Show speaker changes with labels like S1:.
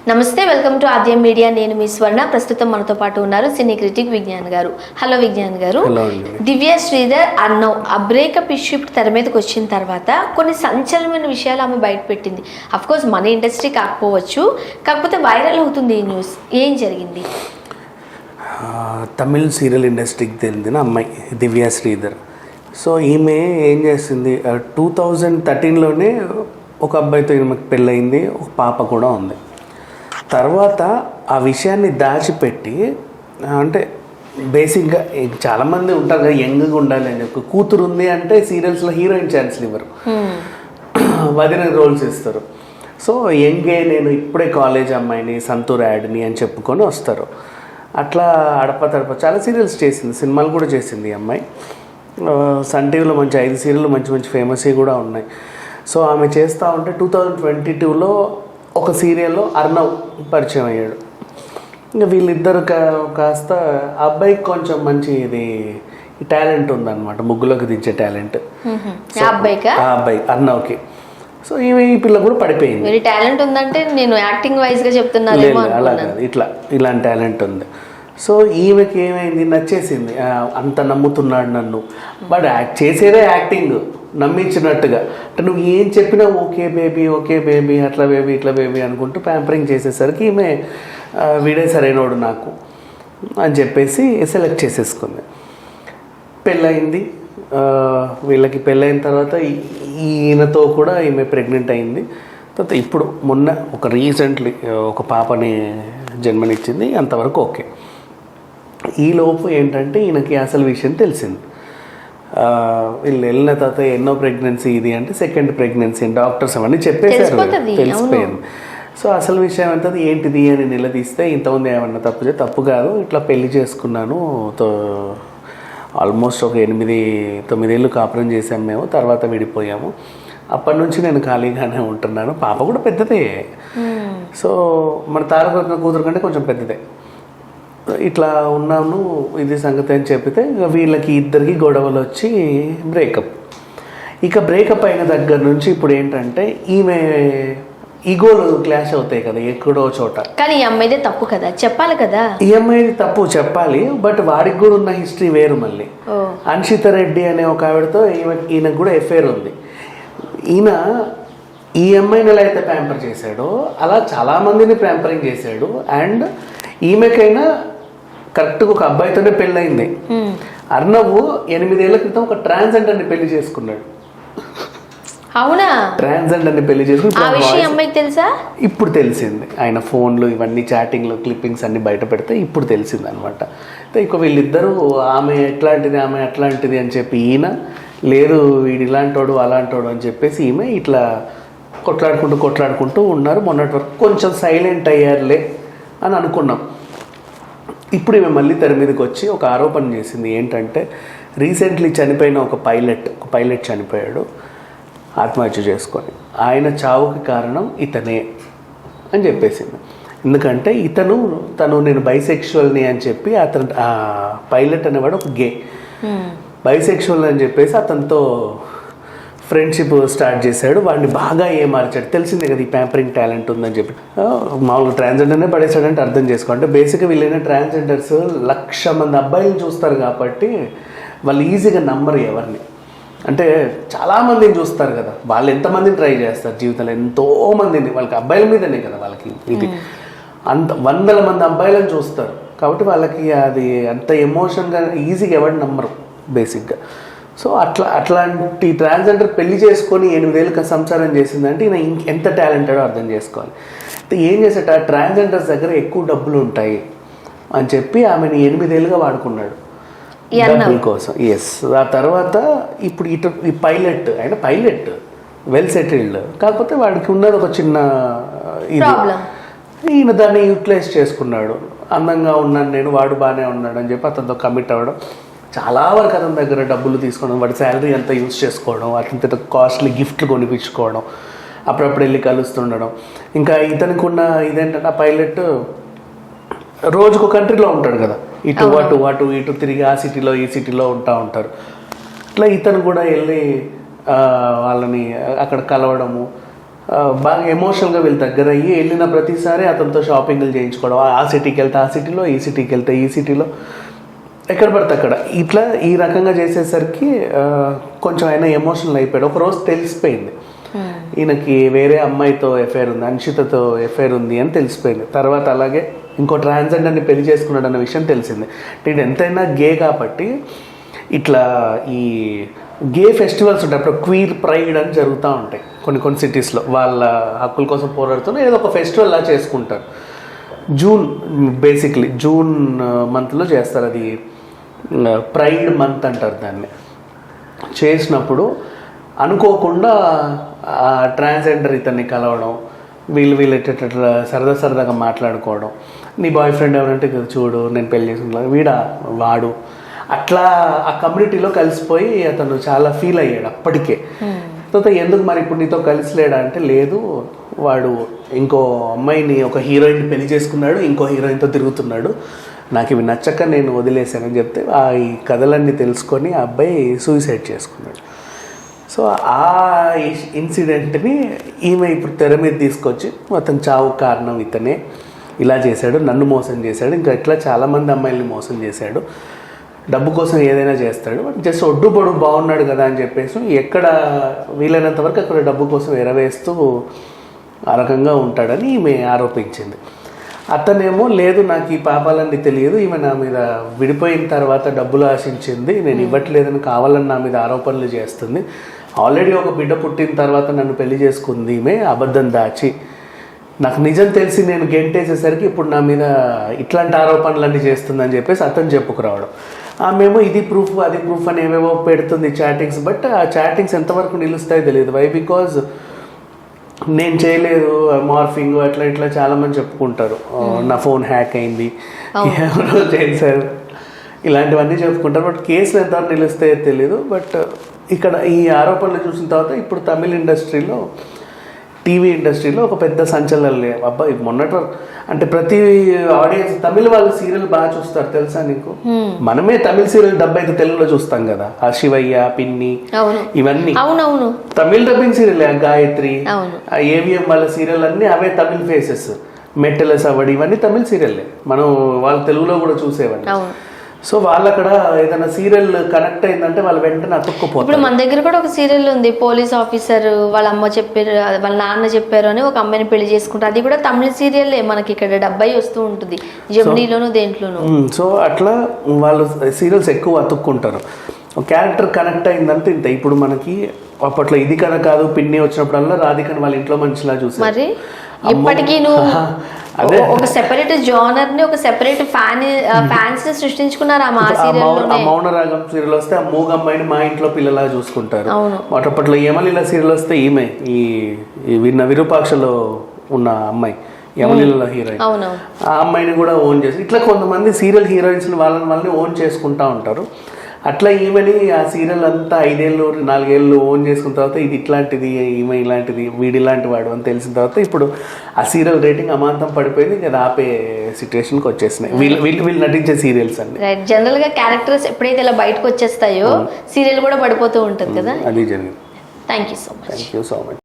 S1: నమస్తే, welcome to Aadyam media. నేను మీ స్వర్ణ. ప్రస్తుతం మనతో పాటు ఉన్నారు సినీ క్రిటిక్ విజ్ఞాన్ గారు. హలో విజ్ఞాన్ గారు. దివ్య శ్రీధర్ అన్నో ఆ బ్రేకప్ ఇష్యూ తెర మీదకి వచ్చిన తర్వాత కొన్ని సంచలనమైన విషయాలు ఆమె బయటపెట్టింది. అఫ్కోర్స్ మన ఇండస్ట్రీ కాకపోవచ్చు, కాకపోతే వైరల్ అవుతుంది ఈ న్యూస్. ఏం జరిగింది?
S2: తమిళ్ సీరియల్ ఇండస్ట్రీకి తెలిసిన అమ్మాయి దివ్య శ్రీధర్. సో ఈమె ఏం చేసింది, 2013లోనే ఒక అబ్బాయితో ఈమెకు పెళ్ళయింది, ఒక పాప కూడా ఉంది. తర్వాత ఆ విషయాన్ని దాచిపెట్టి, అంటే బేసిక్గా చాలామంది ఉంటారు కదా యంగ్గా ఉండాలి అని చెప్పి, కూతురు ఉంది అంటే సీరియల్స్లో హీరోయిన్ ఛాన్స్లు ఇవ్వరు, వదిన రోల్స్ ఇస్తారు. సో యంగే నేను ఇప్పుడే కాలేజ్ అమ్మాయిని, సంతూర్ యాడ్ని అని చెప్పుకొని వస్తారు. అట్లా అడప చాలా సీరియల్స్ చేసింది, సినిమాలు కూడా చేసింది ఈ అమ్మాయి. సన్ టీవీలో మంచి 5 సీరియల్ మంచి ఫేమస్ కూడా ఉన్నాయి. సో ఆమె చేస్తూ ఉంటే 2022లో ఒక సీరియల్లో అర్ణవ్ పరిచయం అయ్యాడు. ఇంకా వీళ్ళిద్దరు కాస్త అబ్బాయికి కొంచెం మంచి ఇది టాలెంట్ ఉందన్నమాట, ముగ్గులోకి దించే టాలెంట్ ఆ అబ్బాయి అర్ణవ్కి. సో ఈ పిల్ల కూడా పడిపోయింది.
S1: టాలెంట్ ఉందంటే నేను యాక్టింగ్ వైజ్ గా చెప్తున్నాను,
S2: అలా కాదు, ఇలాంటి టాలెంట్ ఉంది. సో ఈమెకి ఏమైంది, నచ్చేసింది. అంత నమ్ముతున్నాడు నన్ను, బట్ చేసేదే యాక్టింగ్, నమ్మించినట్టుగా. అంటే నువ్వు ఏం చెప్పినా ఓకే బేబీ అట్లా బేబీ ఇట్లా బేబీ అనుకుంటూ ప్యాంపరింగ్ చేసేసరికి ఈమె వీడే సరైనోడు నాకు అని చెప్పేసి సెలెక్ట్ చేసేసుకుంది. పెళ్ళయింది. వీళ్ళకి పెళ్ళైన తర్వాత ఈయనతో కూడా ఈమె ప్రెగ్నెంట్ అయింది. తర్వాత ఇప్పుడు మొన్న రీసెంట్లీ ఒక పాపని జన్మనిచ్చింది. అంతవరకు ఓకే. ఈలోపు ఏంటంటే ఈయనకి అసలు విషయం తెలిసింది. వీళ్ళు వెళ్ళిన తర్వాత ఎన్నో ప్రెగ్నెన్సీ ఇది అంటే సెకండ్ ప్రెగ్నెన్సీ, డాక్టర్స్ అవన్నీ చెప్పేశారు, తెలిసిపోయింది. సో అసలు విషయం అంతా ఏంటిది అని నిలదీస్తే, ఇంతమంది ఏమన్నా తప్పు కాదు, ఇట్లా పెళ్లి చేసుకున్నాను, ఆల్మోస్ట్ ఒక 8-9 ఏళ్ళు కాపురం చేసాము మేము, తర్వాత విడిపోయాము, అప్పటి నుంచి నేను ఖాళీగానే ఉంటున్నాను, పాప కూడా పెద్దదే. సో మన తారక కూతురు కంటే కొంచెం పెద్దదే. ఇట్లా ఉన్నాను, ఇది సంగతి అని చెప్పితే వీళ్ళకి ఇద్దరికి గొడవలు వచ్చి బ్రేకప్. ఇక బ్రేకప్ అయిన దగ్గర నుంచి ఇప్పుడు ఏంటంటే ఈమె ఈగోలు క్లాష్ అవుతాయి కదా ఎక్కడో చోట.
S1: కానీ ఈ అమ్మాయిదే తప్పు కదా, చెప్పాలి కదా. ఈ
S2: అమ్మాయిది తప్పు చెప్పాలి, బట్ వాడికి కూడా ఉన్న హిస్టరీ వేరు. మళ్ళీ అన్షిత రెడ్డి అనే ఒక ఆవిడతో ఈయనకు కూడా ఎఫైర్ ఉంది. ఈయన ఈ అమ్మాయిని ఎలా అయితే ప్యాంపర్ చేశాడో అలా చాలామందిని ప్యాంపరింగ్ చేశాడు. అండ్ ఈమెకైనా కరెక్ట్గా ఒక అబ్బాయితోనే పెళ్ళయింది. అర్ణవ్ 8 ఏళ్ల క్రితం ఒక ట్రాన్స్జెండర్ని పెళ్లి చేసుకున్నాడు.
S1: అవునా?
S2: ట్రాన్స్జెండర్ని పెళ్లి చేసుకుని
S1: తెలుసా?
S2: ఇప్పుడు తెలిసింది. ఆయన ఫోన్లు ఇవన్నీ చాటింగ్లు క్లిప్పింగ్స్ అన్ని బయట పెడితే ఇప్పుడు తెలిసింది అనమాట. ఇక వీళ్ళిద్దరూ ఆమె ఎట్లాంటిది ఆమె అట్లాంటిది అని చెప్పి ఈయన లేదు వీడు ఇలాంటోడు అలాంటోడు అని చెప్పేసి ఈమె ఇట్లా కొట్లాడుకుంటూ ఉన్నారు. మొన్నటి వరకు కొంచెం సైలెంట్ అయ్యారులే అని అనుకున్నాం. ఇప్పుడు ఈమె మళ్ళీ తెర మీదకి వచ్చి ఒక ఆరోపణ చేసింది. ఏంటంటే రీసెంట్లీ చనిపోయిన ఒక పైలట్ చనిపోయాడు ఆత్మహత్య చేసుకొని, ఆయన చావుకి కారణం ఇతనే అని చెప్పేసింది. ఎందుకంటే తను నేను బైసెక్షువల్ని అని చెప్పి అతను పైలట్ అనేవాడు ఒక గే బైసెక్షువల్ అని చెప్పేసి అతనితో ఫ్రెండ్షిప్ స్టార్ట్ చేశాడు. వాడిని బాగా ఏమార్చాడు. తెలిసిందే కదా ఈ ప్యాంపరింగ్ టాలెంట్ ఉందని చెప్పి. మామూలుగా ట్రాన్స్జెండర్నే పడేసాడంటే అర్థం చేసుకోండి. బేసిక్గా వీళ్ళైనా ట్రాన్స్జెండర్స్ 1,00,000 మంది అబ్బాయిలను చూస్తారు కాబట్టి వాళ్ళు ఈజీగా నమ్మరు ఎవరిని. అంటే చాలామందిని చూస్తారు కదా, వాళ్ళు ఎంతమందిని ట్రై చేస్తారు జీవితంలో, ఎంతోమందిని. వాళ్ళకి అబ్బాయిల మీదనే కదా వాళ్ళకి ఇది, అంత 100 మంది అబ్బాయిలను చూస్తారు కాబట్టి వాళ్ళకి అది అంత ఎమోషన్గా ఈజీగా ఎవరిని నమ్మరు బేసిక్గా. సో అట్లాంటి ట్రాన్స్జెండర్ పెళ్లి చేసుకొని 8 ఏళ్ళకి సంసారం చేసిందంటే ఈయన ఎంత టాలెంటెడో అర్థం చేసుకోవాలి. ఏం చేసేట ట్రాన్స్జెండర్స్ దగ్గర ఎక్కువ డబ్బులు ఉంటాయి అని చెప్పి ఆమెను 8 ఏళ్ళుగా వాడుకున్నాడు డబ్బుల కోసం. ఎస్. ఆ తర్వాత ఇప్పుడు ఈ పైలట్, ఆయన పైలట్ వెల్ సెటిల్డ్, కాకపోతే వాడికి ఉన్నది ఒక చిన్న ఇది, ఈయన దాన్ని యూటిలైజ్ చేసుకున్నాడు. అందంగా ఉన్నాను నేను, వాడు బాగానే ఉన్నాడు అని చెప్పి అతనితో కమిట్ అవ్వడం, చాలా వరకు అతని దగ్గర డబ్బులు తీసుకోవడం, వాడి శాలరీ అంతా యూజ్ చేసుకోవడం, అతనితో కాస్ట్లీ గిఫ్ట్లు కొనిపించుకోవడం, అప్పుడప్పుడు వెళ్ళి కలుస్తుండడం. ఇంకా ఇతనికి ఉన్న ఇదేంటంటే ఆ పైలట్ రోజుకు కంట్రీలో ఉంటాడు కదా, ఇటు తిరిగి ఆ సిటీలో ఈ సిటీలో ఉంటారు. ఇట్లా ఇతను కూడా వెళ్ళి వాళ్ళని అక్కడ కలవడము, బాగా ఎమోషనల్గా వీళ్ళు దగ్గర అయ్యి వెళ్ళిన ప్రతిసారి అతనితో షాపింగ్లు చేయించుకోవడం, ఆ సిటీకి వెళ్తే ఆ సిటీలో, ఈ సిటీకి వెళ్తే ఈ సిటీలో, ఎక్కడ పడితే అక్కడ ఇట్లా ఈ రకంగా చేసేసరికి కొంచెం ఆయన ఎమోషనల్ అయిపోయాడు. ఒకరోజు తెలిసిపోయింది ఈయనకి వేరే అమ్మాయితో ఎఫైర్ ఉంది, అన్షితతో ఎఫైర్ ఉంది అని తెలిసిపోయింది. తర్వాత అలాగే ఇంకో ట్రాన్స్జెండర్ని పెళ్లి చేసుకున్నాడు అన్న విషయం తెలిసింది. నేను ఎంతైనా గే కాబట్టి ఇట్లా ఈ గే ఫెస్టివల్స్ ఉంటాయి, అప్పుడు క్వీర్ ప్రైడ్ అని జరుగుతూ ఉంటాయి కొన్ని సిటీస్లో. వాళ్ళ హక్కుల కోసం పోరాడుతూ ఏదో ఒక ఫెస్టివల్ లా చేసుకుంటారు. బేసిక్లీ జూన్ మంత్లో చేస్తారు, అది ప్రైడ్ మంత్ అంటారు దాన్ని. చేసినప్పుడు అనుకోకుండా ట్రాన్స్జెండర్ ఇతన్ని కలవడం, వీళ్ళు ఇట్లా సరదాగా మాట్లాడుకోవడం, నీ బాయ్ ఫ్రెండ్ ఎవరంటే చూడు నేను పెళ్లి చేసుకుంటా వాడు అట్లా ఆ కమ్యూనిటీలో కలిసిపోయి అతను చాలా ఫీల్ అయ్యాడు అప్పటికే. తర్వాత ఎందుకు మరి ఇప్పుడు నీతో కలిసిలేడా అంటే, లేదు వాడు ఇంకో అమ్మాయిని, ఒక హీరోయిన్ పెళ్లి చేసుకున్నాడు, ఇంకో హీరోయిన్తో తిరుగుతున్నాడు, నాకు ఇవి నచ్చక నేను వదిలేశానని చెప్తే ఈ కథలన్నీ తెలుసుకొని ఆ అబ్బాయి సూసైడ్ చేసుకున్నాడు. సో ఆ ఇన్సిడెంట్ని ఈమె ఇప్పుడు తెర మీద తీసుకొచ్చి అతను చావు కారణం ఇతనే, ఇలా చేశాడు, నన్ను మోసం చేశాడు, ఇంకా ఇట్లా చాలామంది అమ్మాయిల్ని మోసం చేశాడు, డబ్బు కోసం ఏదైనా చేస్తాడు, జస్ట్ ఒడ్డు పొడుగు బాగున్నాడు కదా అని చెప్పేసి ఎక్కడ వీలైనంత వరకు అక్కడ డబ్బు కోసం ఎరవేస్తూ ఆ రకంగా ఉంటాడని ఈమె ఆరోపించింది. అతనేమో లేదు నాకు ఈ పాపాలన్నీ తెలియదు, ఈమె నా మీద విడిపోయిన తర్వాత డబ్బులు ఆశించింది, నేను ఇవ్వట్లేదని కావాలని నా మీద ఆరోపణలు చేస్తుంది, ఆల్రెడీ ఒక బిడ్డ పుట్టిన తర్వాత నన్ను పెళ్లి చేసుకుంది ఈమె అబద్ధం దాచి, నాకు నిజం తెలిసి నేను గెంటేసేసరికి ఇప్పుడు నా మీద ఇట్లాంటి ఆరోపణలన్నీ చేస్తుందని చెప్పేసి అతను చెప్పుకురావడం. ఆమెమో ఇది ప్రూఫ్ అది ప్రూఫ్ అని ఏవేవో పెడుతుంది చాటింగ్స్. బట్ ఆ చాటింగ్స్ ఎంతవరకు నిలుస్తాయో తెలియదు. వై? బికాజ్ నేను చేయలేదు, మార్ఫింగ్ అట్లా ఇట్లా చాలామంది చెప్పుకుంటారు, నా ఫోన్ హ్యాక్ అయింది, ఎవరో చేశారు, ఇలాంటివన్నీ చెప్పుకుంటారు. బట్ కేసులు ఎంతవరకు నిలుస్తాయో తెలియదు. బట్ ఇక్కడ ఈ ఆరోపణలు చూసిన తర్వాత ఇప్పుడు తమిళ ఇండస్ట్రీలో, టీవీ ఇండస్ట్రీలో ఒక పెద్ద సంచలనం. అబ్బాయి మొన్నటి అంటే ప్రతి ఆడియన్స్ తమిళ వాళ్ళు సీరియల్ బాగా చూస్తారు తెలుసా నీకు? మనమే తమిళ సీరియల్ డబ్బు అయితే తెలుగులో చూస్తాం కదా, ఆ శివయ్య, పిన్ని, ఇవన్నీ తమిళ డబ్బింగ్ సీరియల్. గాయత్రి, ఏవిఎం వాళ్ళ సీరియల్ అన్ని అవే తమిళ ఫేసెస్. మెట్టెల సవడి ఇవన్నీ తమిళ సీరియల్లే, మనం వాళ్ళు తెలుగులో కూడా చూసేవాడిని. సో వాళ్ళు అక్కడ ఏదైనా సీరియల్ కనెక్ట్ అయిందంటే వాళ్ళు వెంటనే అతుక్కుపోతారు.
S1: ఇప్పుడు మన దగ్గర కూడా ఒక సీరియల్ ఉంది, పోలీస్ ఆఫీసర్ వాళ్ళ అమ్మ చెప్పారు, వాళ్ళ నాన్న చెప్పారు అని ఒక అమ్మాయిని పెళ్లి చేసుకుంటారు. అది కూడా తమిళ సీరియల్లే, మనకి ఇక్కడ డబ్బై వస్తూ ఉంటుంది జెమినీలోను దేంట్లోనూ.
S2: సో అట్లా వాళ్ళు సీరియల్స్ ఎక్కువ అతుక్కుంటారు. క్యారెక్టర్ కనెక్ట్ అయిందంటే ఇంత. ఇప్పుడు మనకి అప్పట్లో ఇది కథ కాదు పిన్ని వచ్చినప్పుడల్లా రాధికని వాళ్ళ ఇంట్లో మనిషిలా చూసారు.
S1: మరి ఇప్పటికీ నువ్వు ఒక సెపరేట్ జోనర్ ని, ఒక సెపరేట్ ఫ్యాన్స్ ని సృష్టించుకున్నారు ఆ
S2: మౌనరాగం సీరియల్ వస్తే ఆ మూగ అమ్మాయిని మా ఇంట్లో పిల్లలా చూసుకుంటారు. అప్పట్లో యమలీల సీరియల్ వస్తే ఈమె ఈ విరూపాక్షలో ఉన్న అమ్మాయి యమలీల హీరోయిన్, ఆ అమ్మాయిని కూడా ఓన్ చేసి ఇట్లా కొంతమంది సీరియల్ హీరోయిన్స్ వాళ్ళని ఓన్ చేసుకుంటా ఉంటారు. అట్లా ఈమెని ఆ సీరియల్ అంతా 5 ఏళ్ళు 4 ఏళ్ళు ఓన్ చేసుకున్న తర్వాత ఇది ఇట్లాంటిది, ఈమె ఇలాంటిది, వీడి ఇలాంటి వాడు అని తెలిసిన తర్వాత ఇప్పుడు ఆ సీరియల్ రేటింగ్ అమాంతం పడిపోయింది. ఇంకా ఆపే సిచ్యువేషన్కి వచ్చేసినాయి వీళ్ళు నటించే సీరియల్స్ అన్ని.
S1: జనరల్ గా క్యారెక్టర్స్ ఎప్పుడైతే ఇలా బయటకు వచ్చేస్తాయో సీరియల్ కూడా పడిపోతూ ఉంటుంది కదా,
S2: అది జరిగింది.
S1: Thank you so much.